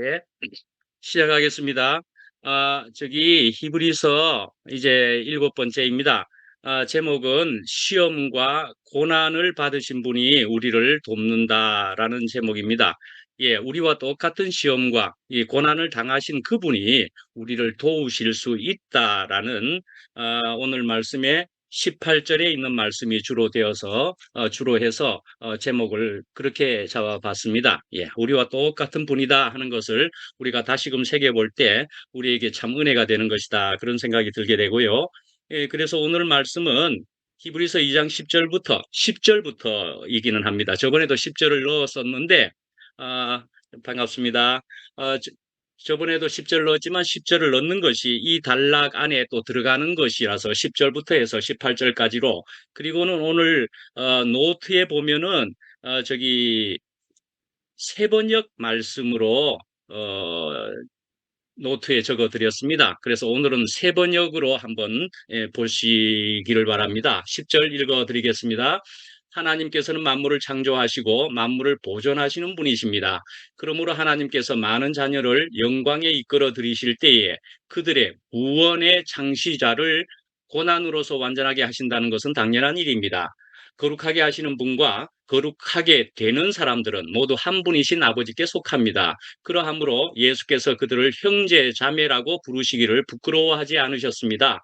예, 시작하겠습니다. 저기 히브리서 이제 7번째입니다. 제목은 시험과 고난을 받으신 분이 우리를 돕는다라는 제목입니다. 예, 우리와 똑같은 시험과 이 고난을 당하신 그분이 우리를 도우실 수 있다라는 오늘 말씀에 18절에 있는 말씀이 주로 해서 제목을 그렇게 잡아봤습니다. 예, 우리와 똑같은 분이다 하는 것을 우리가 다시금 새겨볼 때 우리에게 참 은혜가 되는 것이다. 그런 생각이 들게 되고요. 예, 그래서 오늘 말씀은 히브리서 2장 10절부터 이기는 합니다. 저번에도 10절을 넣었었는데, 아, 반갑습니다. 저번에도 10절 넣었지만 10절을 넣는 것이 이 단락 안에 또 들어가는 것이라서 10절부터 해서 18절까지로, 그리고는 오늘 노트에 보면은 저기 세번역 말씀으로 어, 노트에 적어 드렸습니다. 그래서 오늘은 세번역으로 한번 보시기를 바랍니다. 10절 읽어 드리겠습니다. 하나님께서는 만물을 창조하시고 만물을 보존하시는 분이십니다. 그러므로 하나님께서 많은 자녀를 영광에 이끌어 들이실 때에 그들의 구원의 창시자를 고난으로서 완전하게 하신다는 것은 당연한 일입니다. 거룩하게 하시는 분과 거룩하게 되는 사람들은 모두 한 분이신 아버지께 속합니다. 그러하므로 예수께서 그들을 형제 자매라고 부르시기를 부끄러워하지 않으셨습니다.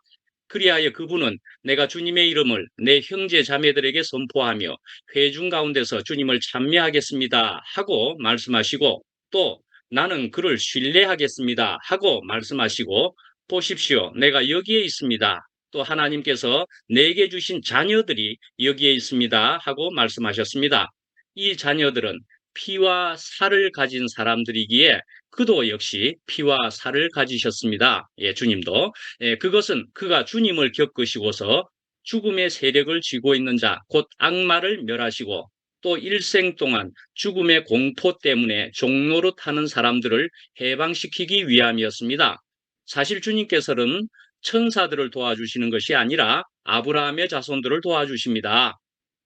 그리하여 그분은 내가 주님의 이름을 내 형제 자매들에게 선포하며 회중 가운데서 주님을 찬미하겠습니다 하고 말씀하시고, 또 나는 그를 신뢰하겠습니다 하고 말씀하시고, 보십시오, 내가 여기에 있습니다, 또 하나님께서 내게 주신 자녀들이 여기에 있습니다 하고 말씀하셨습니다. 이 자녀들은 피와 살을 가진 사람들이기에 그도 역시 피와 살을 가지셨습니다. 예, 주님도. 예, 그것은 그가 주님을 겪으시고서 죽음의 세력을 쥐고 있는 자, 곧 악마를 멸하시고 또 일생 동안 죽음의 공포 때문에 종로로 타는 사람들을 해방시키기 위함이었습니다. 사실 주님께서는 천사들을 도와주시는 것이 아니라 아브라함의 자손들을 도와주십니다.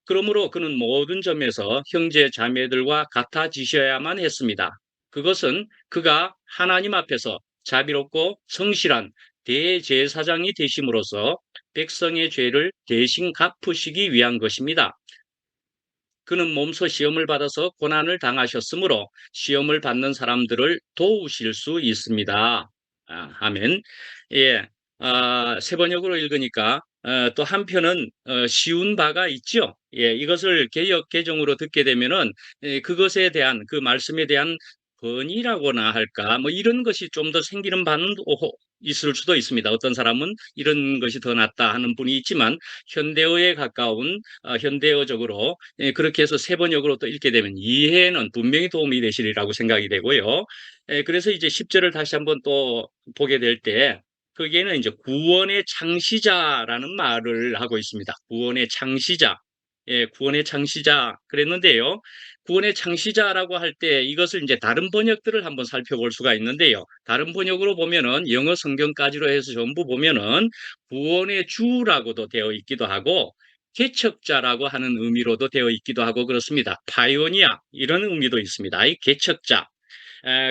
그러므로 그는 모든 점에서 형제 자매들과 같아지셔야만 했습니다. 그것은 그가 하나님 앞에서 자비롭고 성실한 대제사장이 되심으로써 백성의 죄를 대신 갚으시기 위한 것입니다. 그는 몸소 시험을 받아서 고난을 당하셨으므로 시험을 받는 사람들을 도우실 수 있습니다. 아멘. 예, 세번역으로 읽으니까 또 한편은 쉬운 바가 있죠. 예, 이것을 개역 개정으로 듣게 되면은 그것에 대한 그 말씀에 대한 번이라고나 할까 뭐 이런 것이 좀 더 생기는 바는 있을 수도 있습니다. 어떤 사람은 이런 것이 더 낫다 하는 분이 있지만 현대어에 가까운 현대어적으로 그렇게 해서 세번역으로 또 읽게 되면 이해에는 분명히 도움이 되시리라고 생각이 되고요. 그래서 이제 10절을 다시 한번 또 보게 될 때 거기에는 이제 구원의 창시자라는 말을 하고 있습니다. 구원의 창시자. 예, 구원의 창시자 그랬는데요. 구원의 창시자라고 할 때 이것을 이제 다른 번역들을 한번 살펴볼 수가 있는데요. 다른 번역으로 보면은 영어 성경까지로 해서 전부 보면은 구원의 주라고도 되어 있기도 하고 개척자라고 하는 의미로도 되어 있기도 하고 그렇습니다. 파이오니아 이런 의미도 있습니다. 이 개척자.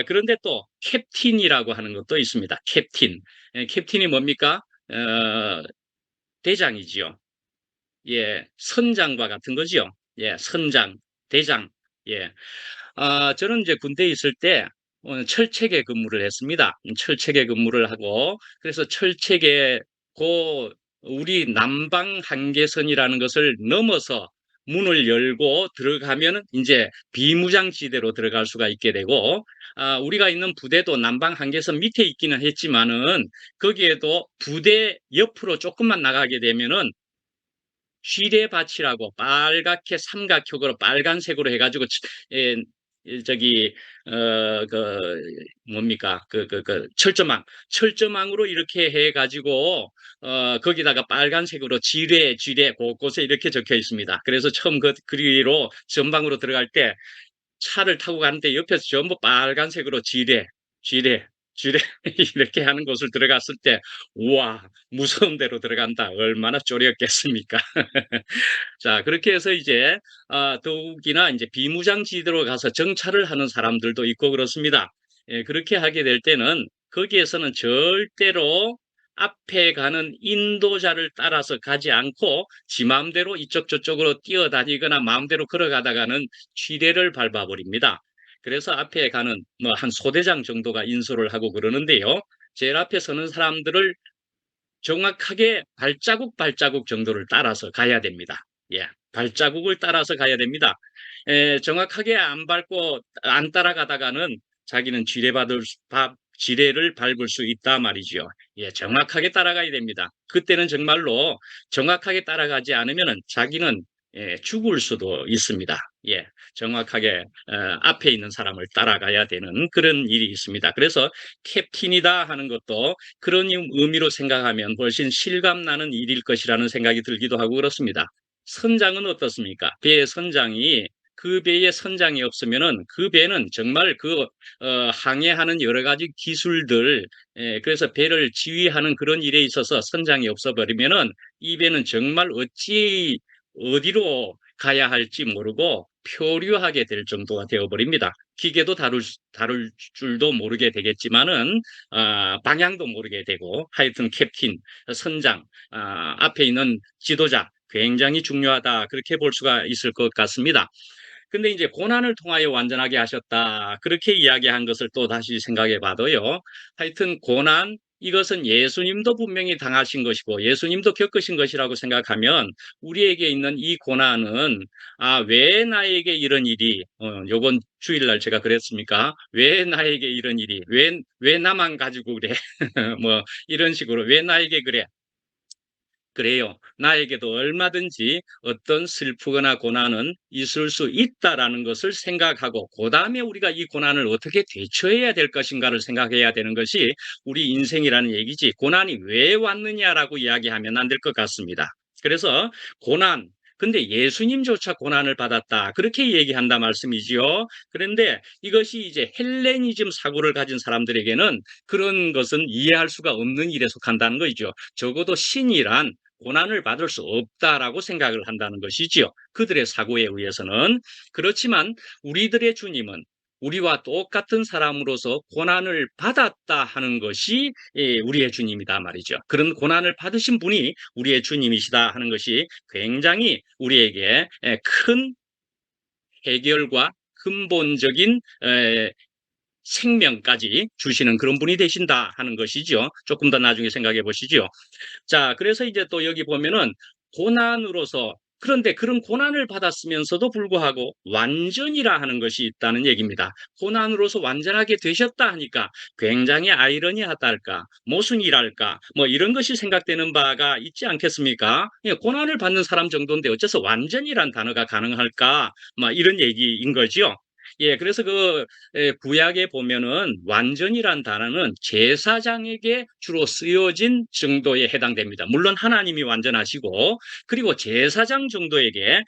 그런데 또 캡틴이라고 하는 것도 있습니다. 캡틴. 캡틴이 뭡니까? 대장이지요. 예, 선장과 같은 거지요. 예, 선장, 대장. 예. 저는 이제 군대에 있을 때 철책에 근무를 했습니다. 철책에 근무를 하고 그래서 철책에 우리 남방 한계선이라는 것을 넘어서 문을 열고 들어가면 이제 비무장지대로 들어갈 수가 있게 되고 우리가 있는 부대도 남방 한계선 밑에 있기는 했지만은 거기에도 부대 옆으로 조금만 나가게 되면은 쥐레밭이라고 빨갛게 삼각형으로 빨간색으로 해가지고 예, 저기 그 뭡니까 철조망으로 이렇게 해가지고 거기다가 빨간색으로 지뢰 곳곳에 이렇게 적혀 있습니다. 그래서 처음 그리로 전방으로 들어갈 때 차를 타고 가는데 옆에서 전부 빨간색으로 지뢰, 지뢰 이렇게 하는 곳을 들어갔을 때 우와 무서운 데로 들어간다. 얼마나 쪼렸겠습니까? 자, 그렇게 해서 이제 더욱이나 이제 비무장지대로 가서 정찰을 하는 사람들도 있고 그렇습니다. 예, 그렇게 하게 될 때는 거기에서는 절대로 앞에 가는 인도자를 따라서 가지 않고 지 마음대로 이쪽 저쪽으로 뛰어다니거나 마음대로 걸어가다가는 쥐레를 밟아버립니다. 그래서 앞에 가는 뭐 한 소대장 정도가 인솔을 하고 그러는데요. 제일 앞에 서는 사람들을 정확하게 발자국 정도를 따라서 가야 됩니다. 예, 발자국을 따라서 가야 됩니다. 정확하게 안 밟고 안 따라가다가는 자기는 지뢰를 밟을 수 있다 말이죠. 예, 정확하게 따라가야 됩니다. 그때는 정말로 정확하게 따라가지 않으면은 자기는 죽을 수도 있습니다. 예, 정확하게 앞에 있는 사람을 따라가야 되는 그런 일이 있습니다. 그래서 캡틴이다 하는 것도 그런 의미로 생각하면 훨씬 실감나는 일일 것이라는 생각이 들기도 하고 그렇습니다. 선장은 어떻습니까? 배의 선장이 그 배에 선장이 없으면은 그 배는 정말 항해하는 여러 가지 기술들, 그래서 배를 지휘하는 그런 일에 있어서 선장이 없어 버리면은 이 배는 정말 어디로 가야 할지 모르고 표류하게 될 정도가 되어버립니다. 기계도 다룰 줄도 모르게 되겠지만은 방향도 모르게 되고 하여튼 캡틴, 선장, 앞에 있는 지도자 굉장히 중요하다 그렇게 볼 수가 있을 것 같습니다. 근데 이제 고난을 통하여 완전하게 하셨다. 그렇게 이야기한 것을 또 다시 생각해 봐도요. 하여튼 고난, 이것은 예수님도 분명히 당하신 것이고 예수님도 겪으신 것이라고 생각하면 우리에게 있는 이 고난은 왜 나에게 이런 일이 요번 주일날 제가 그랬습니까? 왜 나에게 이런 일이 왜 나만 가지고 그래? 뭐 이런 식으로 왜 나에게 그래? 그래요. 나에게도 얼마든지 어떤 슬프거나 고난은 있을 수 있다라는 것을 생각하고, 그 다음에 우리가 이 고난을 어떻게 대처해야 될 것인가를 생각해야 되는 것이 우리 인생이라는 얘기지, 고난이 왜 왔느냐라고 이야기하면 안 될 것 같습니다. 그래서 고난, 근데 예수님조차 고난을 받았다. 그렇게 얘기한다 말씀이지요. 그런데 이것이 이제 헬레니즘 사고를 가진 사람들에게는 그런 것은 이해할 수가 없는 일에 속한다는 거죠. 적어도 신이란 고난을 받을 수 없다라고 생각을 한다는 것이지요. 그들의 사고에 의해서는. 그렇지만 우리들의 주님은 우리와 똑같은 사람으로서 고난을 받았다 하는 것이 우리의 주님이다 말이죠. 그런 고난을 받으신 분이 우리의 주님이시다 하는 것이 굉장히 우리에게 큰 해결과 근본적인 생명까지 주시는 그런 분이 되신다 하는 것이죠. 조금 더 나중에 생각해 보시죠. 자, 그래서 이제 또 여기 보면은 고난으로서, 그런데 그런 고난을 받았으면서도 불구하고 완전이라 하는 것이 있다는 얘기입니다. 고난으로서 완전하게 되셨다 하니까 굉장히 아이러니하다 할까, 모순이랄까, 뭐 이런 것이 생각되는 바가 있지 않겠습니까? 예, 고난을 받는 사람 정도인데 어째서 완전이란 단어가 가능할까? 뭐 이런 얘기인 거죠. 예, 그래서 구약에 보면은 완전이란 단어는 제사장에게 주로 쓰여진 정도에 해당됩니다. 물론 하나님이 완전하시고, 그리고 제사장 정도에게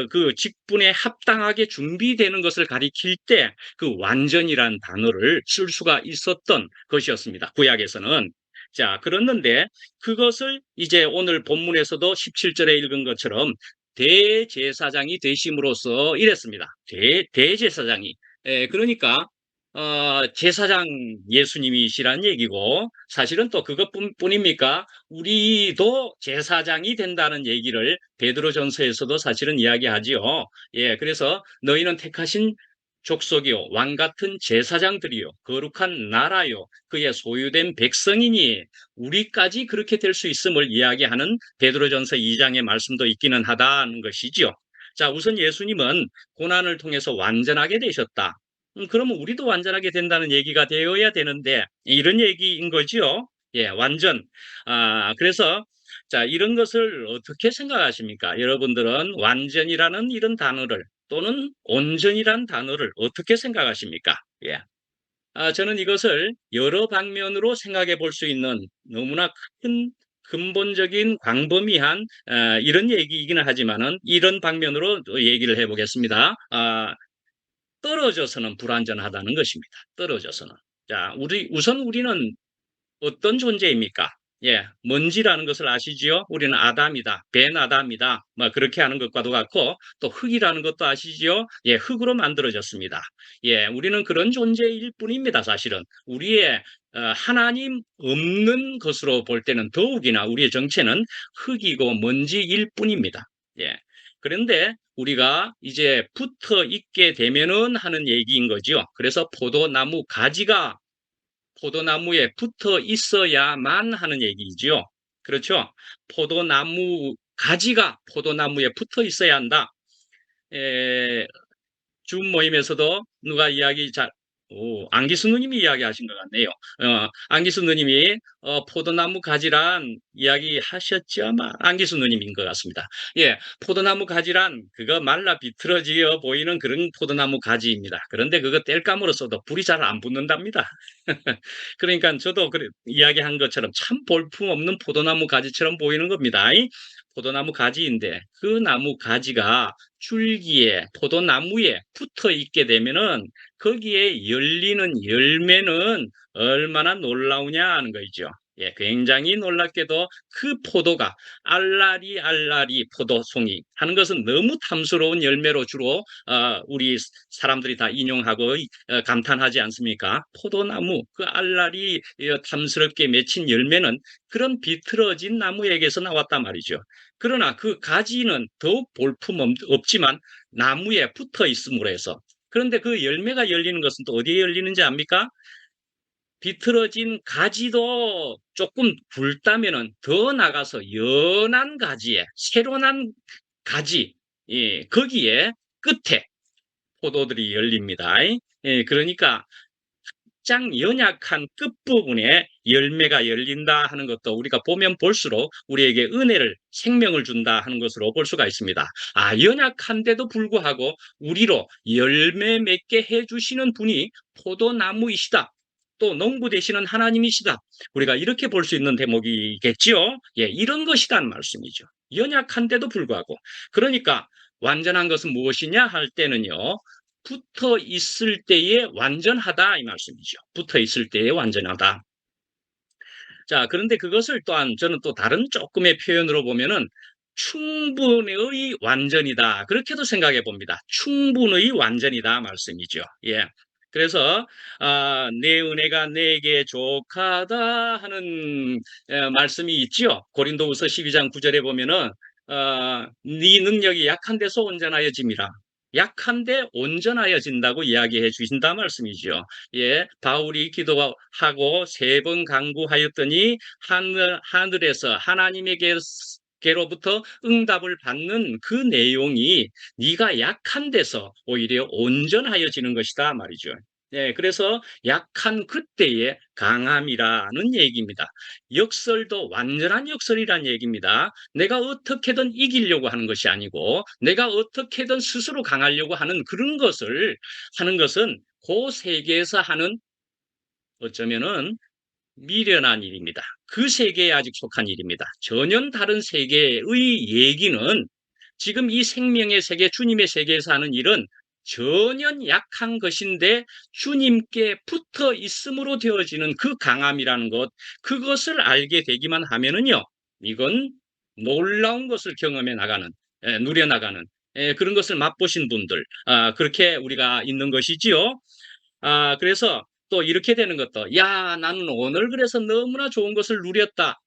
그 직분에 합당하게 준비되는 것을 가리킬 때 그 완전이란 단어를 쓸 수가 있었던 것이었습니다. 구약에서는. 자, 그랬는데 그것을 이제 오늘 본문에서도 17절에 읽은 것처럼 대제사장이 되심으로써 이랬습니다. 대제사장이. 그러니까 제사장 예수님이시란 얘기고, 사실은 또 그것뿐입니까? 우리도 제사장이 된다는 얘기를 베드로전서에서도 사실은 이야기하지요. 예, 그래서 너희는 택하신 족속이요, 왕 같은 제사장들이요, 거룩한 나라요, 그의 소유된 백성이니 우리까지 그렇게 될 수 있음을 이야기하는 베드로전서 2장의 말씀도 있기는 하다는 것이지요. 자, 우선 예수님은 고난을 통해서 완전하게 되셨다. 그러면 우리도 완전하게 된다는 얘기가 되어야 되는데 이런 얘기인 거지요. 예, 완전. 그래서 자, 이런 것을 어떻게 생각하십니까? 여러분들은 완전이라는 이런 단어를 또는 온전이라는 단어를 어떻게 생각하십니까? 예. 저는 이것을 여러 방면으로 생각해 볼 수 있는 너무나 큰 근본적인 광범위한 이런 얘기이기는 하지만은 이런 방면으로 또 얘기를 해보겠습니다. 떨어져서는 불완전하다는 것입니다. 떨어져서는. 자, 우선 우리는 어떤 존재입니까? 예, 먼지라는 것을 아시지요? 우리는 아담이다, 벤 아담이다, 뭐 그렇게 하는 것과도 같고, 또 흙이라는 것도 아시지요? 예, 흙으로 만들어졌습니다. 예, 우리는 그런 존재일 뿐입니다, 사실은. 우리의 하나님 없는 것으로 볼 때는 더욱이나 우리의 정체는 흙이고 먼지일 뿐입니다. 예. 그런데 우리가 이제 붙어 있게 되면은 하는 얘기인 거죠. 그래서 포도나무 가지가 포도나무에 붙어 있어야만 하는 얘기죠. 그렇죠? 포도나무 가지가 포도나무에 붙어 있어야 한다. 에, 줌 모임에서도 누가 이야기 잘, 안기수 누님이 이야기하신 것 같네요. 안기수 누님이 포도나무 가지란 이야기 하셨죠? 아마 안기수 누님인 것 같습니다. 예, 포도나무 가지란 그거 말라 비틀어지어 보이는 그런 포도나무 가지입니다. 그런데 그거 뗄감으로 써도 불이 잘 안 붙는답니다. 그러니까 저도 이야기한 것처럼 참 볼품없는 포도나무 가지처럼 보이는 겁니다. 포도나무 가지인데 그 나무 가지가 줄기에 포도나무에 붙어 있게 되면은 거기에 열리는 열매는 얼마나 놀라우냐 하는 거죠. 예, 굉장히 놀랍게도 그 포도가 알라리 알라리 포도송이 하는 것은 너무 탐스러운 열매로 주로 우리 사람들이 다 인용하고 감탄하지 않습니까? 포도나무 그 알라리 탐스럽게 맺힌 열매는 그런 비틀어진 나무에게서 나왔단 말이죠. 그러나 그 가지는 더욱 볼품 없지만 나무에 붙어 있음으로 해서 그런데 그 열매가 열리는 것은 또 어디에 열리는지 압니까? 비틀어진 가지도 조금 굵다면은 더 나가서 연한 가지에 새로 난 가지 거기에 끝에 포도들이 열립니다. 예, 그러니까 가장 연약한 끝부분에 열매가 열린다 하는 것도 우리가 보면 볼수록 우리에게 은혜를 생명을 준다 하는 것으로 볼 수가 있습니다. 연약한데도 불구하고 우리로 열매 맺게 해주시는 분이 포도나무이시다. 또 농부 되시는 하나님이시다. 우리가 이렇게 볼 수 있는 대목이겠지요. 예, 이런 것이란 말씀이죠. 연약한데도 불구하고. 그러니까 완전한 것은 무엇이냐 할 때는요. 붙어 있을 때에 완전하다 이 말씀이죠. 붙어 있을 때에 완전하다. 자, 그런데 그것을 또한 저는 또 다른 조금의 표현으로 보면은 충분의 완전이다. 그렇게도 생각해 봅니다. 충분의 완전이다 말씀이죠. 예. 그래서 내 은혜가 내게 족하다 하는 말씀이 있지요. 고린도후서 12장 9절에 보면은 네 능력이 약한 데서 온전하여짐이라. 약한데 온전하여진다고 이야기해 주신다 말씀이죠. 예, 바울이 기도하고 세 번 간구하였더니 하늘에서 하나님에게로부터 응답을 받는 그 내용이 네가 약한 데서 오히려 온전하여지는 것이다 말이죠. 예, 그래서 약한 그때의 강함이라는 얘기입니다. 역설도 완전한 역설이란 얘기입니다. 내가 어떻게든 이기려고 하는 것이 아니고 내가 어떻게든 스스로 강하려고 하는 그런 것을 하는 것은 그 세계에서 하는 어쩌면은 미련한 일입니다. 그 세계에 아직 속한 일입니다. 전혀 다른 세계의 얘기는 지금 이 생명의 세계, 주님의 세계에서 하는 일은 전혀 약한 것인데 주님께 붙어 있음으로 되어지는 그 강함이라는 것, 그것을 알게 되기만 하면은요, 이건 놀라운 것을 경험해 나가는, 누려 나가는 그런 것을 맛보신 분들, 그렇게 우리가 있는 것이지요. 그래서 또 이렇게 되는 것도, 야, 나는 오늘 그래서 너무나 좋은 것을 누렸다.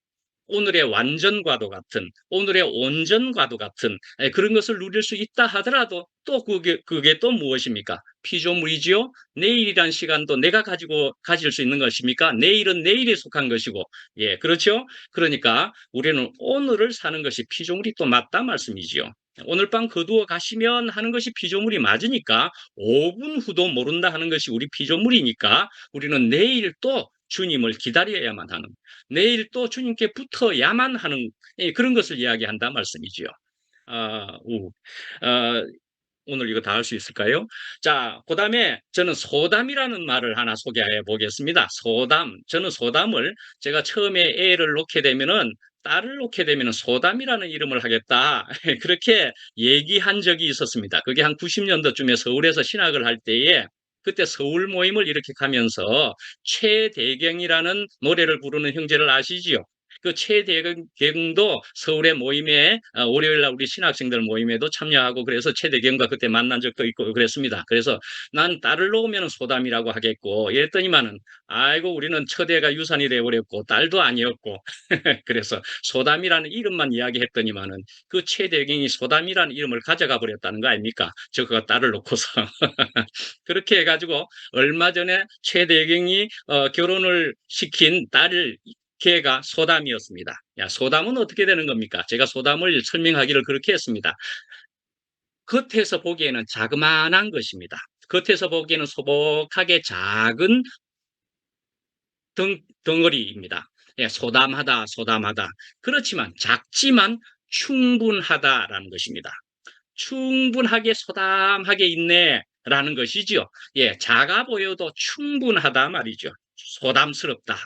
오늘의 완전과도 같은, 오늘의 온전과도 같은 그런 것을 누릴 수 있다 하더라도 또 그게 또 무엇입니까? 피조물이지요? 내일이란 시간도 내가 가질 수 있는 것입니까? 내일은 내일에 속한 것이고, 예, 그렇죠? 그러니까 우리는 오늘을 사는 것이 피조물이 또 맞다 말씀이지요. 오늘 밤 거두어 가시면 하는 것이 피조물이 맞으니까 5분 후도 모른다 하는 것이 우리 피조물이니까 우리는 내일 또 주님을 기다려야만 하는 내일 또 주님께 붙어야만 하는 그런 것을 이야기한다 말씀이지요. 아, 오늘 이거 다 할 수 있을까요? 자, 그다음에 저는 소담이라는 말을 하나 소개해 보겠습니다. 소담. 저는 소담을 제가 처음에 애를 놓게 되면은 딸을 놓게 되면은 소담이라는 이름을 하겠다. 그렇게 얘기한 적이 있었습니다. 그게 한 90년도쯤에 서울에서 신학을 할 때에 그때 서울 모임을 이렇게 가면서 최대경이라는 노래를 부르는 형제를 아시지요? 그 최대경도 서울의 모임에 월요일 날 우리 신학생들 모임에도 참여하고 그래서 최대경과 그때 만난 적도 있고 그랬습니다. 그래서 난 딸을 놓으면 소담이라고 하겠고 이랬더니만은 아이고 우리는 처대가 유산이 돼버렸고 딸도 아니었고 그래서 소담이라는 이름만 이야기했더니만은 그 최대경이 소담이라는 이름을 가져가 버렸다는 거 아닙니까? 저거 딸을 놓고서 그렇게 해가지고 얼마 전에 최대경이 결혼을 시킨 딸을 걔가 소담이었습니다. 야, 소담은 어떻게 되는 겁니까? 제가 소담을 설명하기를 그렇게 했습니다. 겉에서 보기에는 자그마한 것입니다. 겉에서 보기에는 소복하게 작은 덩어리입니다. 예, 소담하다, 소담하다. 그렇지만 작지만 충분하다라는 것입니다. 충분하게 소담하게 있네라는 것이지요. 예, 작아 보여도 충분하다 말이죠. 소담스럽다.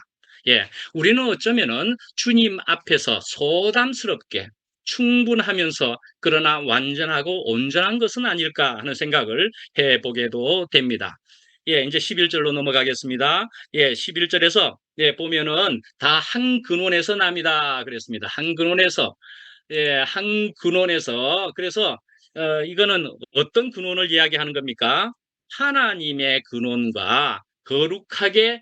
예, 우리는 어쩌면은 주님 앞에서 소담스럽게 충분하면서 그러나 완전하고 온전한 것은 아닐까 하는 생각을 해보게도 됩니다. 예, 이제 11절로 넘어가겠습니다. 예, 11절에서 예, 보면은 다 한 근원에서 납니다. 그랬습니다. 한 근원에서 예, 한 근원에서 그래서 이거는 어떤 근원을 이야기하는 겁니까? 하나님의 근원과 거룩하게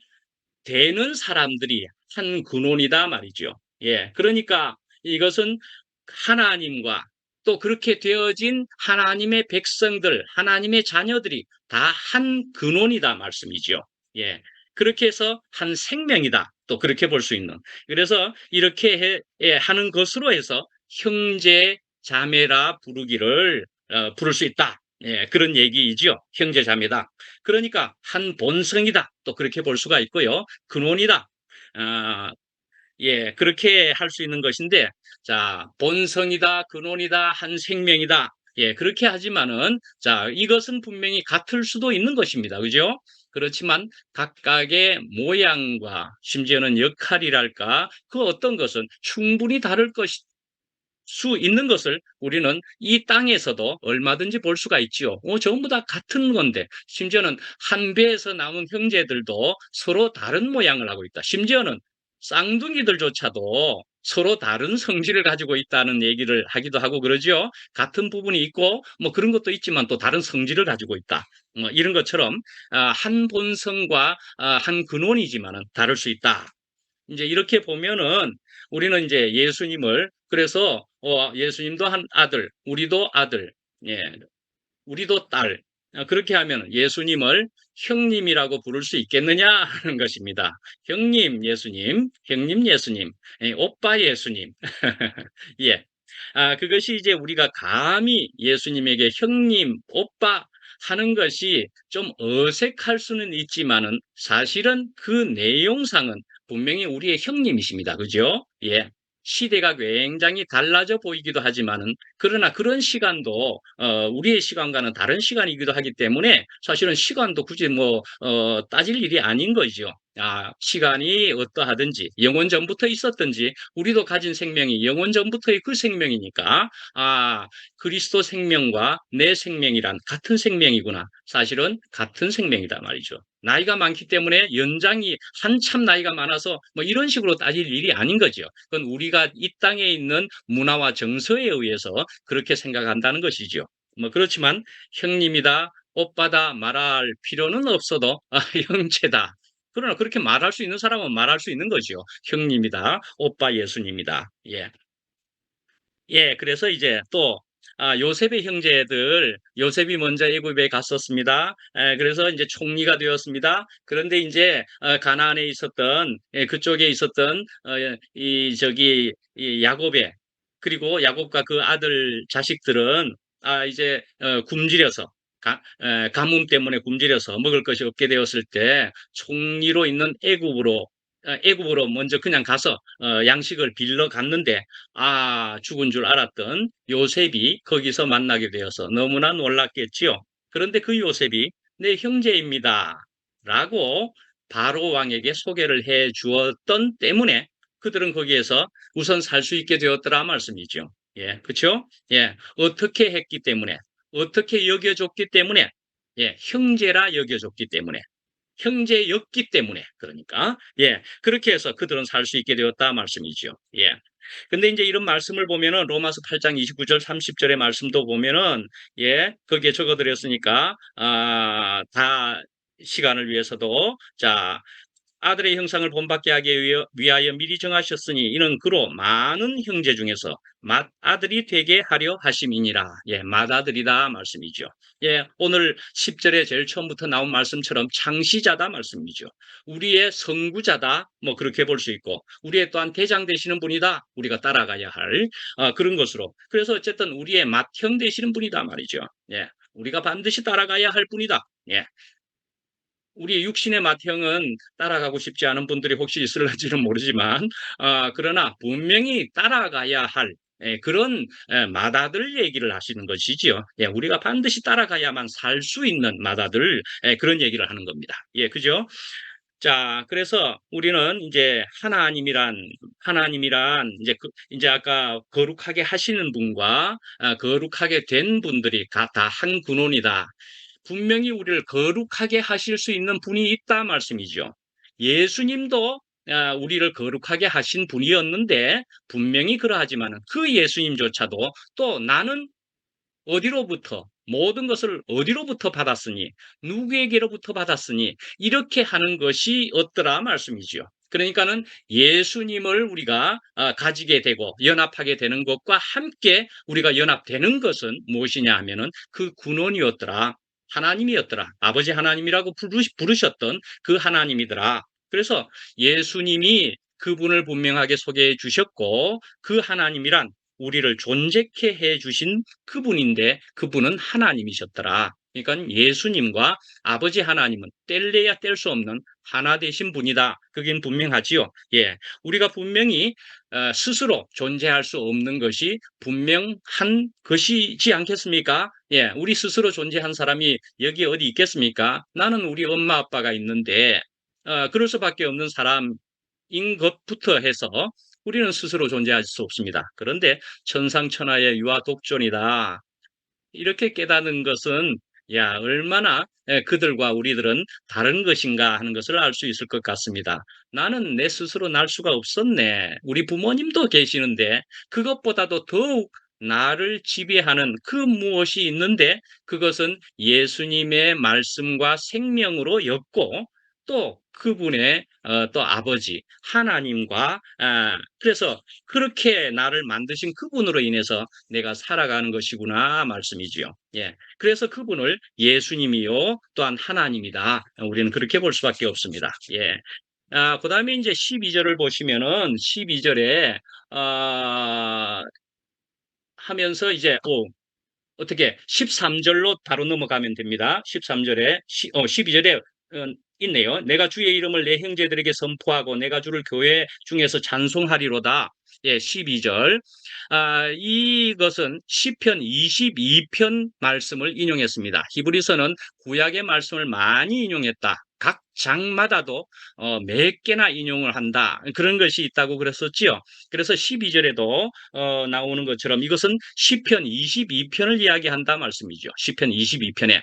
되는 사람들이 한 근원이다 말이죠. 예, 그러니까 이것은 하나님과 또 그렇게 되어진 하나님의 백성들, 하나님의 자녀들이 다 한 근원이다 말씀이죠. 예, 그렇게 해서 한 생명이다. 또 그렇게 볼 수 있는. 그래서 이렇게 하는 것으로 해서 형제 자매라 부르기를 부를 수 있다. 예, 그런 얘기이죠. 형제 자매다. 그러니까 한 본성이다. 또 그렇게 볼 수가 있고요. 근원이다. 아, 예, 그렇게 할 수 있는 것인데, 자, 본성이다, 근원이다, 한 생명이다. 예, 그렇게 하지만은, 자, 이것은 분명히 같을 수도 있는 것입니다. 그죠? 그렇지만 각각의 모양과 심지어는 역할이랄까, 그 어떤 것은 충분히 다를 수 있는 것을 우리는 이 땅에서도 얼마든지 볼 수가 있지요. 전부 다 같은 건데, 심지어는 한 배에서 나온 형제들도 서로 다른 모양을 하고 있다. 심지어는 쌍둥이들조차도 서로 다른 성질을 가지고 있다는 얘기를 하기도 하고 그러죠. 같은 부분이 있고, 뭐 그런 것도 있지만 또 다른 성질을 가지고 있다. 이런 것처럼, 한 본성과 한 근원이지만은 다를 수 있다. 이제 이렇게 보면은 우리는 이제 예수님을 그래서 예수님도 한 아들, 우리도 아들, 예, 우리도 딸. 그렇게 하면 예수님을 형님이라고 부를 수 있겠느냐 하는 것입니다. 형님 예수님, 형님 예수님, 오빠 예수님. 예. 그것이 이제 우리가 감히 예수님에게 형님, 오빠 하는 것이 좀 어색할 수는 있지만은 사실은 그 내용상은 분명히 우리의 형님이십니다. 그죠? 예. 시대가 굉장히 달라져 보이기도 하지만은 그러나 그런 시간도 우리의 시간과는 다른 시간이기도 하기 때문에 사실은 시간도 굳이 뭐 따질 일이 아닌 거죠. 시간이 어떠하든지 영원 전부터 있었든지 우리도 가진 생명이 영원 전부터의 그 생명이니까 그리스도 생명과 내 생명이란 같은 생명이구나. 사실은 같은 생명이다 말이죠. 나이가 많기 때문에 연장이 한참 나이가 많아서 뭐 이런 식으로 따질 일이 아닌 거죠. 그건 우리가 이 땅에 있는 문화와 정서에 의해서 그렇게 생각한다는 것이죠. 뭐 그렇지만 형님이다, 오빠다 말할 필요는 없어도 형제다. 그러나 그렇게 말할 수 있는 사람은 말할 수 있는 거죠. 형님이다, 오빠 예수님이다. 예. 예, 그래서 이제 또 요셉의 형제들, 요셉이 먼저 애굽에 갔었습니다. 그래서 이제 총리가 되었습니다. 그런데 이제 가나안에 있었던 그쪽에 있었던 이 저기 이 야곱의 그리고 야곱과 그 아들 자식들은 이제 굶주려서 가뭄 때문에 굶주려서 먹을 것이 없게 되었을 때 총리로 있는 애굽으로 먼저 그냥 가서 양식을 빌러 갔는데 죽은 줄 알았던 요셉이 거기서 만나게 되어서 너무나 놀랐겠지요. 그런데 그 요셉이 내 형제입니다. 라고 바로 왕에게 소개를 해 주었던 때문에 그들은 거기에서 우선 살 수 있게 되었더라 말씀이죠. 예, 그렇죠? 예, 어떻게 했기 때문에, 어떻게 여겨줬기 때문에, 예, 형제라 여겨줬기 때문에. 형제였기 때문에 그러니까 예 그렇게 해서 그들은 살 수 있게 되었다 말씀이죠. 예. 근데 이제 이런 말씀을 보면은 로마서 8장 29절 30절의 말씀도 보면은 예 거기에 적어 드렸으니까 다 시간을 위해서도 자 아들의 형상을 본받게 하기 위하여 미리 정하셨으니 이는 그로 많은 형제 중에서 맏아들이 되게 하려 하심이니라. 예, 맏아들이다 말씀이죠. 예, 오늘 10절에 제일 처음부터 나온 말씀처럼 창시자다 말씀이죠. 우리의 선구자다 뭐 그렇게 볼 수 있고 우리의 또한 대장 되시는 분이다. 우리가 따라가야 할 그런 것으로. 그래서 어쨌든 우리의 맏형 되시는 분이다 말이죠. 예, 우리가 반드시 따라가야 할 분이다. 예. 우리 육신의 맏형은 따라가고 싶지 않은 분들이 혹시 있을지는 모르지만 그러나 분명히 따라가야 할 그런 맏아들 얘기를 하시는 것이지요. 예, 우리가 반드시 따라가야만 살 수 있는 맏아들 그런 얘기를 하는 겁니다. 예, 그죠? 자, 그래서 우리는 이제 하나님이란 이제 아까 거룩하게 하시는 분과 거룩하게 된 분들이 다 한 군원이다. 분명히 우리를 거룩하게 하실 수 있는 분이 있다 말씀이죠. 예수님도 우리를 거룩하게 하신 분이었는데 분명히 그러하지만 그 예수님조차도 또 나는 어디로부터 모든 것을 어디로부터 받았으니 누구에게로부터 받았으니 이렇게 하는 것이 없더라 말씀이지요. 그러니까는 예수님을 우리가 가지게 되고 연합하게 되는 것과 함께 우리가 연합되는 것은 무엇이냐 하면은 그 군원이었더라. 하나님이었더라. 아버지 하나님이라고 부르셨던 그 하나님이더라. 그래서 예수님이 그분을 분명하게 소개해 주셨고 그 하나님이란 우리를 존재케 해 주신 그분인데 그분은 하나님이셨더라. 그러니까 예수님과 아버지 하나님은 뗄래야 뗄 수 없는 하나 되신 분이다. 그긴 분명하지요. 예, 우리가 분명히 스스로 존재할 수 없는 것이 분명한 것이지 않겠습니까? 예, 우리 스스로 존재한 사람이 여기 어디 있겠습니까? 나는 우리 엄마 아빠가 있는데 그럴 수밖에 없는 사람인 것부터 해서 우리는 스스로 존재할 수 없습니다. 그런데 천상천하의 유아 독존이다. 이렇게 깨닫는 것은 야 얼마나 그들과 우리들은 다른 것인가 하는 것을 알 수 있을 것 같습니다. 나는 내 스스로 날 수가 없었네. 우리 부모님도 계시는데 그것보다도 더욱 나를 지배하는 그 무엇이 있는데 그것은 예수님의 말씀과 생명으로 였고 또 그분의 또 아버지 하나님과 그래서 그렇게 나를 만드신 그분으로 인해서 내가 살아가는 것이구나 말씀이지요. 예. 그래서 그분을 예수님이요 또한 하나님이다. 우리는 그렇게 볼 수밖에 없습니다. 예. 그다음에 이제 12절을 보시면은 12절에 하면서 이제 어떻게 13절로 바로 넘어가면 됩니다. 13절에 12절에 있네요. 내가 주의 이름을 내 형제들에게 선포하고 내가 주를 교회 중에서 찬송하리로다. 예, 12절. 이것은 시편 22편 말씀을 인용했습니다. 히브리서는 구약의 말씀을 많이 인용했다. 각 장마다도 몇 개나 인용을 한다. 그런 것이 있다고 그랬었지요. 그래서 12절에도 나오는 것처럼 이것은 시편 22편을 이야기한다 말씀이죠. 시편 22편에.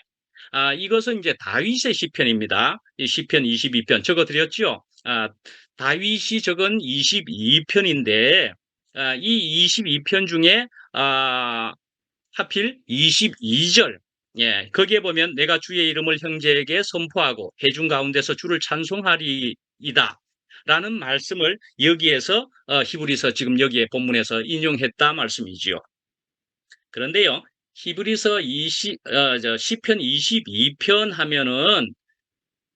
이것은 이제 다윗의 시편입니다. 이 시편 22편 적어드렸죠. 다윗이 적은 22편인데 이 22편 중에 하필 22절 예, 거기에 보면 내가 주의 이름을 형제에게 선포하고 회중 가운데서 주를 찬송하리이다 라는 말씀을 여기에서 히브리서 지금 여기에 본문에서 인용했다 말씀이지요. 그런데요. 히브리서 시편 22편 하면은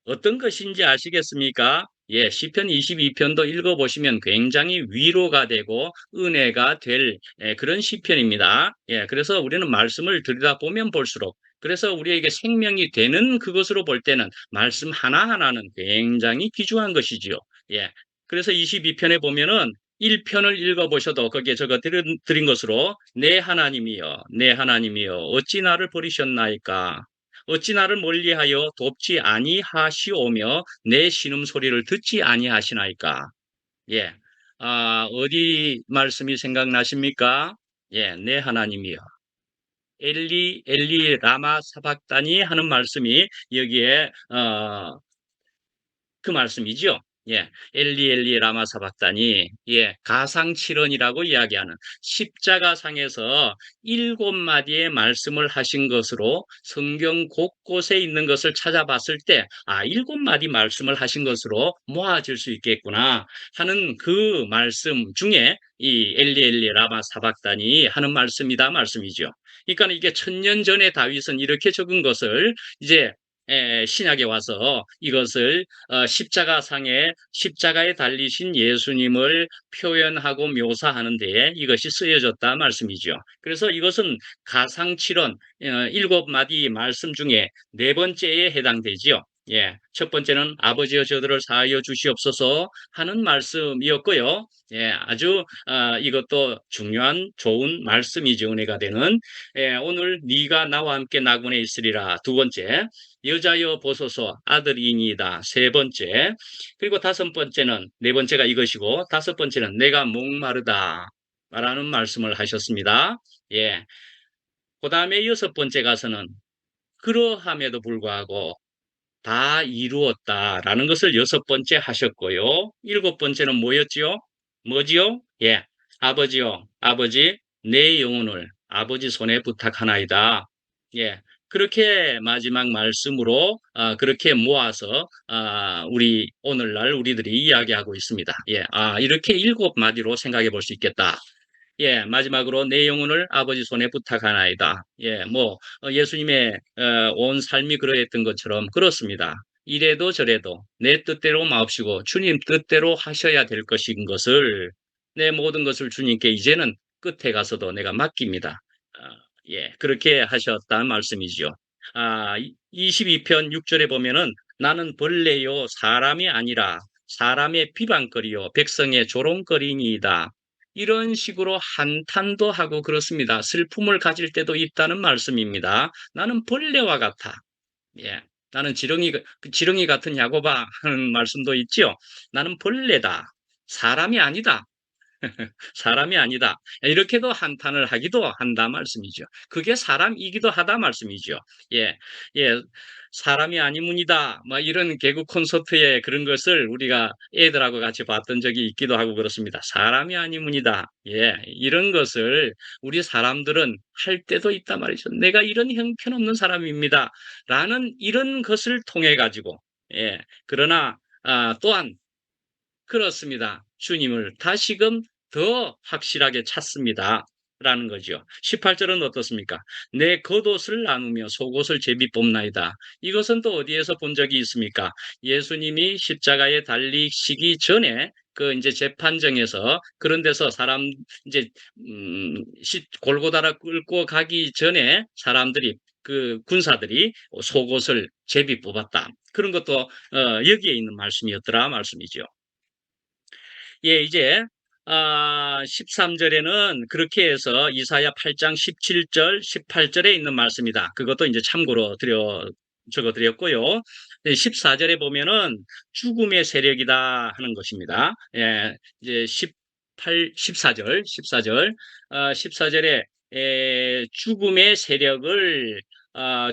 어떤 것인지 아시겠습니까? 예, 시편 22편도 읽어보시면 굉장히 위로가 되고 은혜가 될 그런 시편입니다. 예, 그래서 우리는 말씀을 들여다보면 볼수록 그래서 우리에게 생명이 되는 그것으로 볼 때는 말씀 하나하나는 굉장히 귀중한 것이지요. 예, 그래서 22편에 보면은 1편을 읽어보셔도 거기에 적어 드린 것으로 내 하나님이여 내 하나님이여 어찌 나를 버리셨나이까 어찌 나를 멀리하여 돕지 아니하시오며 내 신음소리를 듣지 아니하시나이까. 예. 어디 말씀이 생각나십니까? 예, 내 하나님이여. 엘리 엘리 라마 사박다니 하는 말씀이 여기에 그 말씀이죠. 예, 엘리 엘리 라마 사박다니, 예, 가상칠언이라고 이야기하는 십자가상에서 7마디의 말씀을 하신 것으로 성경 곳곳에 있는 것을 찾아봤을 때, 7마디 말씀을 하신 것으로 모아질 수 있겠구나 하는 그 말씀 중에 이 엘리 엘리 라마 사박다니 하는 말씀이다 말씀이죠. 그러니까 이게 1000년 전에 다윗은 이렇게 적은 것을 이제 신약에 와서 이것을 십자가상에 십자가에 달리신 예수님을 표현하고 묘사하는 데에 이것이 쓰여졌다 말씀이죠. 그래서 이것은 가상칠언 7마디 말씀 중에 네 번째에 해당되지요. 예, 첫 번째는 아버지여 저들을 사하여 주시옵소서 하는 말씀이었고요. 예, 아주 이것도 중요한 좋은 말씀이죠. 은혜가 되는. 예, 오늘 네가 나와 함께 나군에 있으리라. 두 번째, 여자여 보소서 아들이니이다. 세 번째, 그리고 다섯 번째는, 네 번째가 이것이고 다섯 번째는 내가 목마르다 라는 말씀을 하셨습니다. 예, 그 다음에 여섯 번째 가서는 그러함에도 불구하고 다 이루었다라는 것을 여섯 번째 하셨고요. 일곱 번째는 뭐였지요? 뭐지요? 예, 아버지요, 아버지, 내 영혼을 아버지 손에 부탁하나이다. 예, 그렇게 마지막 말씀으로 그렇게 모아서 우리 오늘날 우리들이 이야기하고 있습니다. 예, 이렇게 7마디로 생각해 볼 수 있겠다. 예, 마지막으로 내 영혼을 아버지 손에 부탁하나이다. 예, 예수님의 온 삶이 그러했던 것처럼 그렇습니다. 이래도 저래도 내 뜻대로 마옵시고 주님 뜻대로 하셔야 될 것인 것을 내 모든 것을 주님께 이제는 끝에 가서도 내가 맡깁니다. 예, 그렇게 하셨다는 말씀이죠. 22편 6절에 보면은 나는 벌레요 사람이 아니라 사람의 비방거리요 백성의 조롱거리니이다. 이런 식으로 한탄도 하고 그렇습니다. 슬픔을 가질 때도 있다는 말씀입니다. 나는 벌레와 같아. 예. 나는 지렁이 같은 야고바 하는 말씀도 있죠. 나는 벌레다. 사람이 아니다. 사람이 아니다. 이렇게도 한탄을 하기도 한다 말씀이죠. 그게 사람이기도 하다 말씀이죠. 예, 예, 사람이 아니문이다. 이런 개그 콘서트의 그런 것을 우리가 애들하고 같이 봤던 적이 있기도 하고 그렇습니다. 사람이 아니문이다. 예, 이런 것을 우리 사람들은 할 때도 있단 말이죠. 내가 이런 형편없는 사람입니다. 라는 이런 것을 통해 가지고, 예, 그러나 또한 그렇습니다. 주님을 다시금 더 확실하게 찾습니다. 라는 거죠. 18절은 어떻습니까? 내 겉옷을 나누며 속옷을 제비 뽑나이다. 이것은 또 어디에서 본 적이 있습니까? 예수님이 십자가에 달리시기 전에 그 이제 재판정에서 그런 데서 사람 이제 골고다라 끌고 가기 전에 사람들이 그 군사들이 속옷을 제비 뽑았다. 그런 것도 여기에 있는 말씀이었더라 말씀이죠. 예, 이제 13절에는 그렇게 해서 이사야 8장 17절, 18절에 있는 말씀이다. 그것도 이제 참고로 적어드렸고요. 14절에 보면은 죽음의 세력이다 하는 것입니다. 예, 이제 14절, 14절에 죽음의 세력을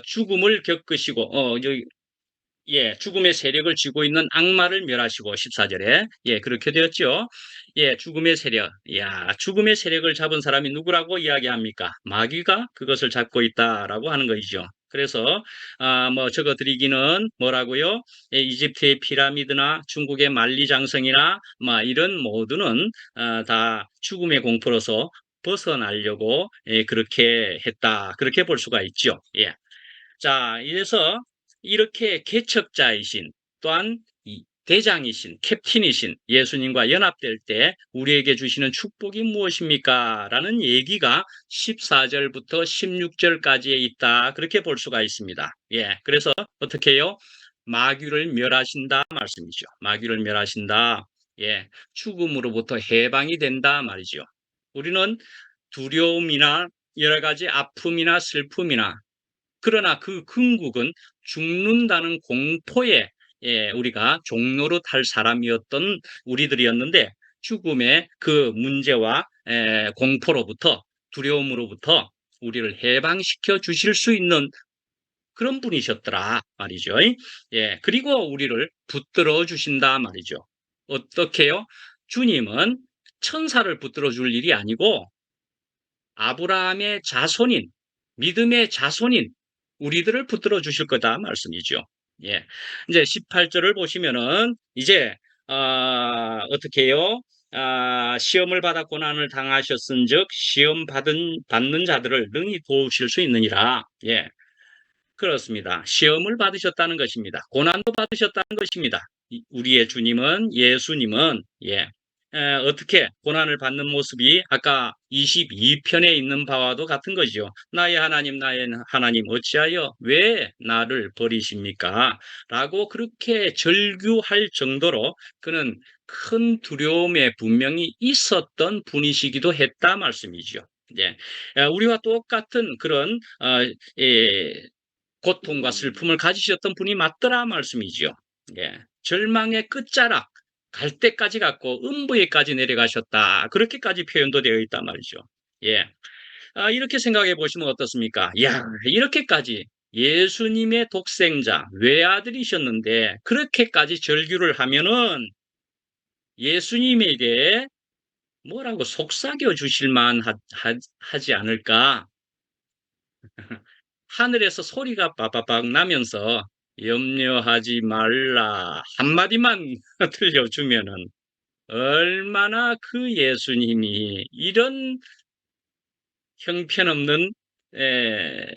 죽음을 겪으시고 예, 죽음의 세력을 쥐고 있는 악마를 멸하시고 14절에 예, 그렇게 되었죠. 예, 죽음의 세력. 야, 죽음의 세력을 잡은 사람이 누구라고 이야기합니까? 마귀가 그것을 잡고 있다라고 하는 것이죠. 그래서 적어 드리기는 뭐라고요? 예, 이집트의 피라미드나 중국의 만리장성이나 이런 모두는 다 죽음의 공포로서 벗어나려고 그렇게 했다. 그렇게 볼 수가 있죠. 예. 자, 이래서 이렇게 개척자이신 또한 대장이신 캡틴이신 예수님과 연합될 때 우리에게 주시는 축복이 무엇입니까? 라는 얘기가 14절부터 16절까지에 있다. 그렇게 볼 수가 있습니다. 예, 그래서 어떻게 해요? 마귀를 멸하신다 말씀이죠. 마귀를 멸하신다. 예, 죽음으로부터 해방이 된다 말이죠. 우리는 두려움이나 여러 가지 아픔이나 슬픔이나 그러나 그 궁극은 죽는다는 공포에 우리가 종로로 탈 사람이었던 우리들이었는데 죽음의 그 문제와 공포로부터 두려움으로부터 우리를 해방시켜 주실 수 있는 그런 분이셨더라 말이죠. 예, 그리고 우리를 붙들어 주신다 말이죠. 어떻게요? 주님은 천사를 붙들어 줄 일이 아니고 아브라함의 자손인, 믿음의 자손인 우리들을 붙들어 주실 거다 말씀이죠. 예. 이제 18절을 보시면은 이제 어떻게 해요? 시험을 받아 고난을 당하셨은즉 시험 받는 자들을 능히 도우실 수 있느니라. 예. 그렇습니다. 시험을 받으셨다는 것입니다. 고난도 받으셨다는 것입니다. 우리의 주님은, 예수님은, 예, 어떻게 고난을 받는 모습이 아까 22편에 있는 바와도 같은 거죠. 나의 하나님, 어찌하여 왜 나를 버리십니까? 라고 그렇게 절규할 정도로 그는 큰 두려움에 분명히 있었던 분이시기도 했다 말씀이죠. 예, 우리와 똑같은 그런 예, 고통과 슬픔을 가지셨던 분이 맞더라 말씀이죠. 예. 절망의 끝자락 갈 때까지 갔고 음부에까지 내려가셨다. 그렇게까지 표현도 되어 있단 말이죠. 예. 이렇게 생각해 보시면 어떻습니까? 야, 이렇게까지 예수님의 독생자 외아들이셨는데 그렇게까지 절규를 하면은 예수님에게 뭐라고 속삭여 주실 하지 않을까? 하늘에서 소리가 빠바박 나면서 염려하지 말라 한마디만 들려주면은 얼마나 그 예수님이 이런 형편없는 에,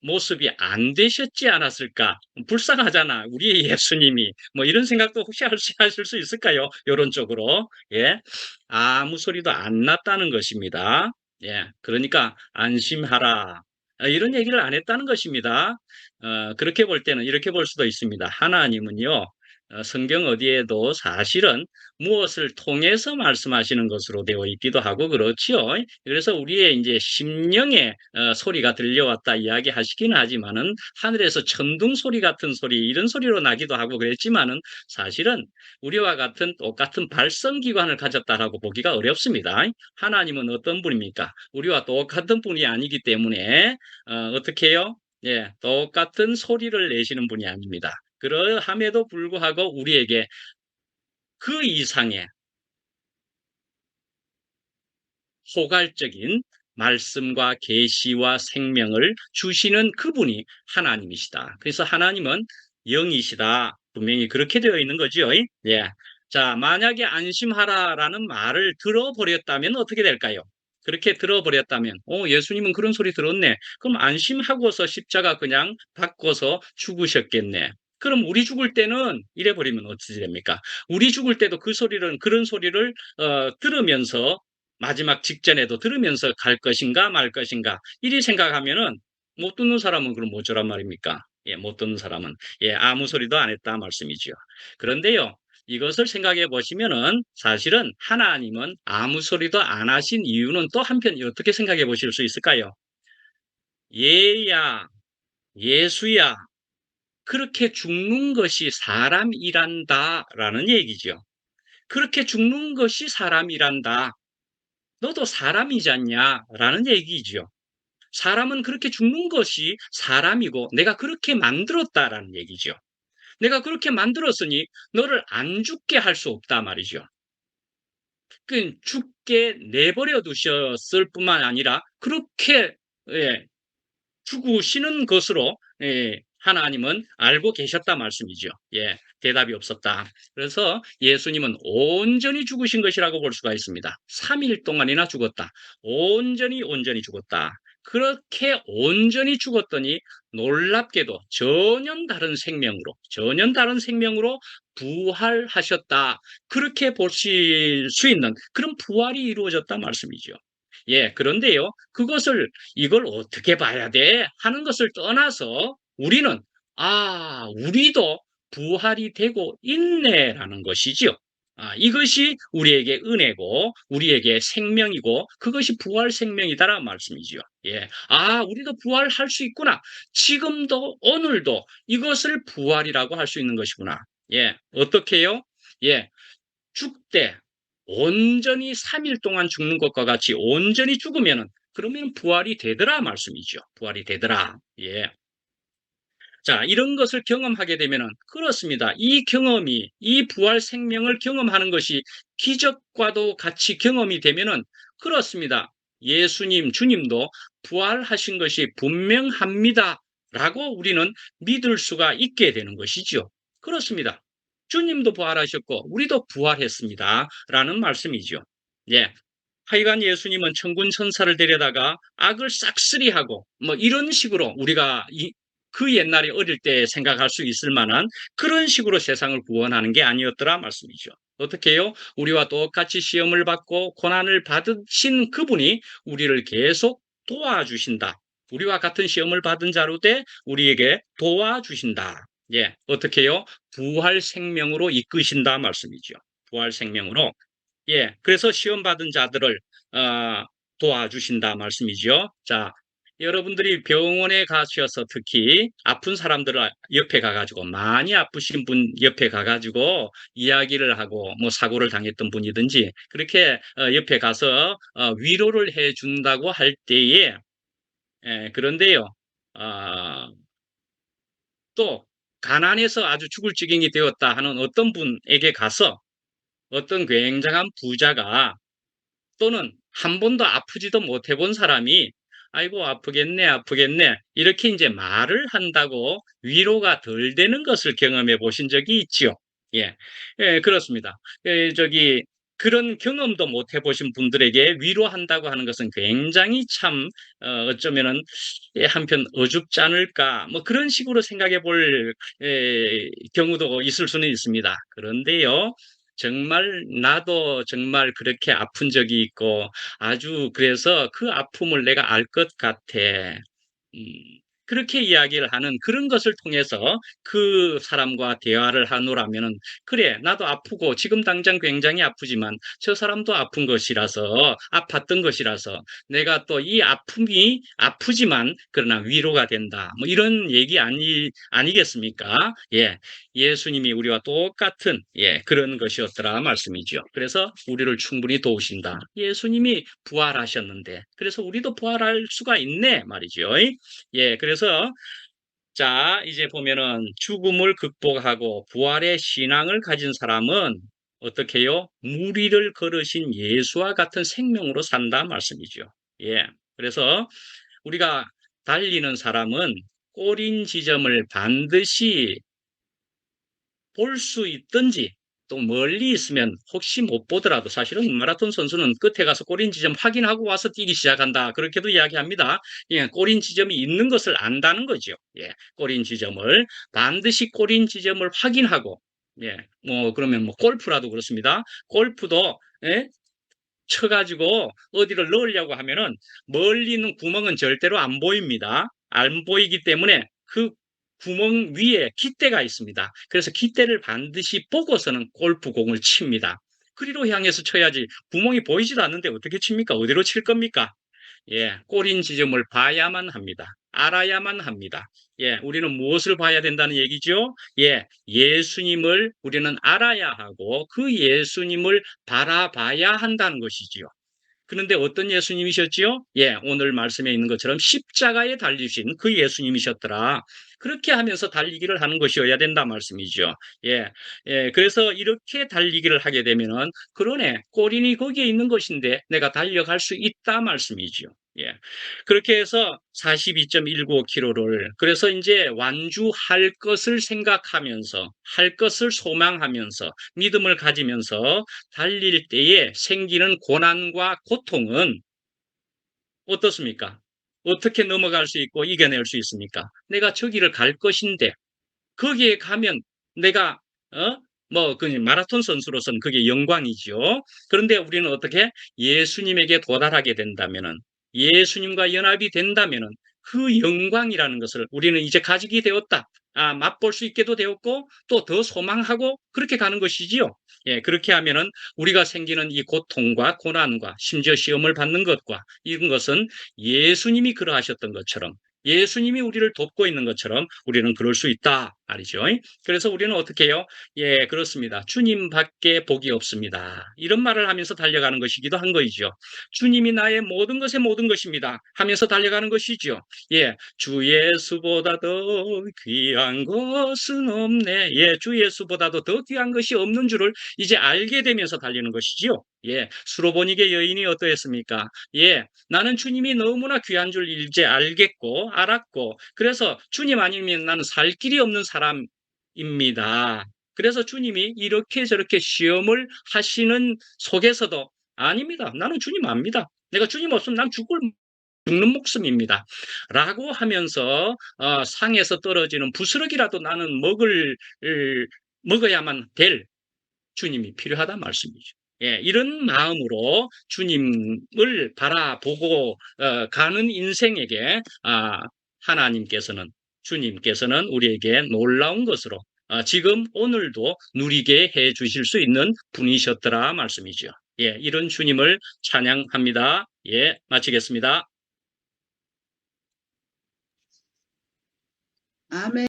모습이 안 되셨지 않았을까? 불쌍하잖아. 우리의 예수님이. 뭐 이런 생각도 혹시 하실 수 있을까요? 이론적으로. 예. 아무 소리도 안 났다는 것입니다. 예. 그러니까 안심하라. 이런 얘기를 안 했다는 것입니다. 그렇게 볼 때는 이렇게 볼 수도 있습니다. 하나님은요, 성경 어디에도 사실은 무엇을 통해서 말씀하시는 것으로 되어 있기도 하고 그렇지요. 그래서 우리의 이제 심령의 소리가 들려왔다 이야기하시긴 하지만은 하늘에서 천둥 소리 같은 소리 이런 소리로 나기도 하고 그랬지만은 사실은 우리와 같은 똑같은 발성기관을 가졌다라고 보기가 어렵습니다. 하나님은 어떤 분입니까? 우리와 똑같은 분이 아니기 때문에 어떻게 해요? 예, 똑같은 소리를 내시는 분이 아닙니다. 그러함에도 불구하고 우리에게 그 이상의 포괄적인 말씀과 계시와 생명을 주시는 그분이 하나님이시다. 그래서 하나님은 영이시다. 분명히 그렇게 되어 있는 거죠. 예. 자, 만약에 안심하라라는 말을 들어버렸다면 어떻게 될까요? 그렇게 들어버렸다면, 예수님은 그런 소리 들었네. 그럼 안심하고서 십자가 그냥 받고서 죽으셨겠네. 그럼 우리 죽을 때는 이래 버리면 어찌 됩니까? 우리 죽을 때도 그런 소리를 들으면서 마지막 직전에도 들으면서 갈 것인가 말 것인가 이리 생각하면은 못 듣는 사람은 그럼 어쩌란 말입니까? 예, 못 듣는 사람은 예, 아무 소리도 안 했다 말씀이죠. 그런데요, 이것을 생각해 보시면은 사실은 하나님은 아무 소리도 안 하신 이유는 또 한편 어떻게 생각해 보실 수 있을까요? 얘야, 예수야, 그렇게 죽는 것이 사람이란다라는 얘기죠. 그렇게 죽는 것이 사람이란다. 너도 사람이잖냐? 라는 얘기죠. 사람은 그렇게 죽는 것이 사람이고 내가 그렇게 만들었다라는 얘기죠. 내가 그렇게 만들었으니 너를 안 죽게 할 수 없다 말이죠. 그 죽게 내버려 두셨을 뿐만 아니라 그렇게 예, 죽으시는 것으로 하나님은 알고 계셨다 말씀이죠. 예, 대답이 없었다. 그래서 예수님은 온전히 죽으신 것이라고 볼 수가 있습니다. 3일 동안이나 죽었다. 온전히 죽었다. 그렇게 온전히 죽었더니 놀랍게도 전혀 다른 생명으로 부활하셨다. 그렇게 보실 수 있는 그런 부활이 이루어졌다 말씀이죠. 예, 그런데요, 이걸 어떻게 봐야 돼? 하는 것을 떠나서 우리는, 우리도 부활이 되고 있네라는 것이지요. 이것이 우리에게 은혜고, 우리에게 생명이고, 그것이 부활 생명이다라는 말씀이지요. 예. 우리도 부활할 수 있구나. 지금도, 오늘도 이것을 부활이라고 할 수 있는 것이구나. 예. 어떻게요? 예. 죽되 온전히 3일 동안 죽는 것과 같이 온전히 죽으면은 그러면 부활이 되더라 말씀이죠. 부활이 되더라. 예. 자, 이런 것을 경험하게 되면은 그렇습니다. 이 경험이 이 부활 생명을 경험하는 것이 기적과도 같이 경험이 되면은 그렇습니다. 예수님, 주님도 부활하신 것이 분명합니다라고 우리는 믿을 수가 있게 되는 것이죠. 그렇습니다. 주님도 부활하셨고 우리도 부활했습니다라는 말씀이죠. 예. 하여간 예수님은 천군 천사를 데려다가 악을 싹쓸이하고 뭐 이런 식으로 우리가 그 옛날에 어릴 때 생각할 수 있을 만한 그런 식으로 세상을 구원하는 게 아니었더라 말씀이죠. 어떻게 해요? 우리와 똑같이 시험을 받고 고난을 받으신 그분이 우리를 계속 도와주신다. 우리와 같은 시험을 받은 자로 돼 우리에게 도와주신다. 예, 어떻게 해요? 부활 생명으로 이끄신다 말씀이죠. 부활 생명으로. 예, 그래서 시험 받은 자들을 어, 도와주신다 말씀이죠. 자, 여러분들이 병원에 가셔서 특히 아픈 사람들을 옆에 가가지고 많이 아프신 분 옆에 가가지고 이야기를 하고 뭐 사고를 당했던 분이든지 그렇게 옆에 가서 위로를 해준다고 할 때에 그런데요, 어, 또 가난해서 아주 죽을 지경이 되었다 하는 어떤 분에게 가서 어떤 굉장한 부자가 또는 한 번도 아프지도 못해 본 사람이 아이고 아프겠네 아프겠네 이렇게 이제 말을 한다고 위로가 덜 되는 것을 경험해 보신 적이 있지요. 예, 예, 그렇습니다. 저기 그런 경험도 못 해보신 분들에게 위로한다고 하는 것은 굉장히 참 어쩌면은 한편 어줍지 않을까 뭐 그런 식으로 생각해 볼 경우도 있을 수는 있습니다. 그런데요. 정말 나도 정말 그렇게 아픈 적이 있고 아주 그래서 그 아픔을 내가 알 것 같아. 음, 그렇게 이야기를 하는 그런 것을 통해서 그 사람과 대화를 하노라면은 그래 나도 아프고 지금 당장 굉장히 아프지만 저 사람도 아픈 것이라서 아팠던 것이라서 내가 또 이 아픔이 아프지만 그러나 위로가 된다. 뭐 이런 얘기 아니겠습니까? 예. 예수님이 우리와 똑같은 그런 것이었더라 말씀이죠. 그래서 우리를 충분히 도우신다. 예수님이 부활하셨는데 그래서 우리도 부활할 수가 있네 말이죠. 예, 그래서 자, 이제 보면은 죽음을 극복하고 부활의 신앙을 가진 사람은 어떻게 해요? 무리를 걸으신 예수와 같은 생명으로 산다 말씀이죠. 예. 그래서 우리가 달리는 사람은 꼬린 지점을 반드시 볼 수 있든지 또 멀리 있으면 혹시 못 보더라도 사실은 마라톤 선수는 끝에 가서 꼬린 지점 확인하고 와서 뛰기 시작한다. 그렇게도 이야기합니다. 예, 꼬린 지점이 있는 것을 안다는 거죠. 예, 꼬린 지점을 반드시 꼬린 지점을 확인하고 예, 뭐 그러면 뭐 골프라도 그렇습니다. 골프도 예, 쳐가지고 어디를 넣으려고 하면은 멀리 있는 구멍은 절대로 안 보입니다. 안 보이기 때문에 그 구멍 위에 깃대가 있습니다. 그래서 깃대를 반드시 보고서는 골프공을 칩니다. 그리로 향해서 쳐야지 구멍이 보이지도 않는데 어떻게 칩니까? 어디로 칠 겁니까? 예, 꼬린 지점을 봐야만 합니다. 알아야만 합니다. 예, 우리는 무엇을 봐야 된다는 얘기죠? 예, 예수님을 우리는 알아야 하고 그 예수님을 바라봐야 한다는 것이지요. 그런데 어떤 예수님이셨지요? 예, 오늘 말씀에 있는 것처럼 십자가에 달리신 그 예수님이셨더라. 그렇게 하면서 달리기를 하는 것이어야 된다 말씀이죠. 예, 예, 그래서 이렇게 달리기를 하게 되면은 그러네, 꼬린이 거기에 있는 것인데 내가 달려갈 수 있다 말씀이죠. 예. 그렇게 해서 42.195km를 그래서 이제 완주할 것을 생각하면서 할 것을 소망하면서 믿음을 가지면서 달릴 때에 생기는 고난과 고통은 어떻습니까? 어떻게 넘어갈 수 있고 이겨낼 수 있습니까? 내가 저기를 갈 것인데 거기에 가면 내가 그 마라톤 선수로서는 그게 영광이죠. 그런데 우리는 어떻게 예수님에게 도달하게 된다면은 예수님과 연합이 된다면은 그 영광이라는 것을 우리는 이제 가지게 되었다. 맛볼 수 있게도 되었고 또 더 소망하고 그렇게 가는 것이지요. 예, 그렇게 하면은 우리가 생기는 이 고통과 고난과 심지어 시험을 받는 것과 이런 것은 예수님이 그러하셨던 것처럼 예수님이 우리를 돕고 있는 것처럼 우리는 그럴 수 있다 말이죠. 그래서 우리는 어떻게 해요? 예, 그렇습니다. 주님밖에 복이 없습니다. 이런 말을 하면서 달려가는 것이기도 한 거이죠. 주님이 나의 모든 것의 모든 것입니다. 하면서 달려가는 것이죠. 예, 주 예수보다 더 귀한 것은 없네. 예, 주 예수보다도 더 귀한 것이 없는 줄을 이제 알게 되면서 달리는 것이지요. 예, 수로보니게 여인이 어떠했습니까? 예, 나는 주님이 너무나 귀한 줄 이제 알겠고 알았고, 그래서 주님 아니면 나는 살 길이 없는 사람입니다. 그래서 주님이 이렇게 저렇게 시험을 하시는 속에서도 아닙니다. 나는 주님 압니다. 내가 주님 없으면 난 죽는 목숨입니다. 라고 하면서 상에서 떨어지는 부스러기라도 나는 먹어야만 될 주님이 필요하다 말씀이죠. 예, 이런 마음으로 주님을 바라보고 가는 인생에게 하나님께서는 주님께서는 우리에게 놀라운 것으로 지금 오늘도 누리게 해 주실 수 있는 분이셨더라 말씀이죠. 예, 이런 주님을 찬양합니다. 예, 마치겠습니다. 아멘.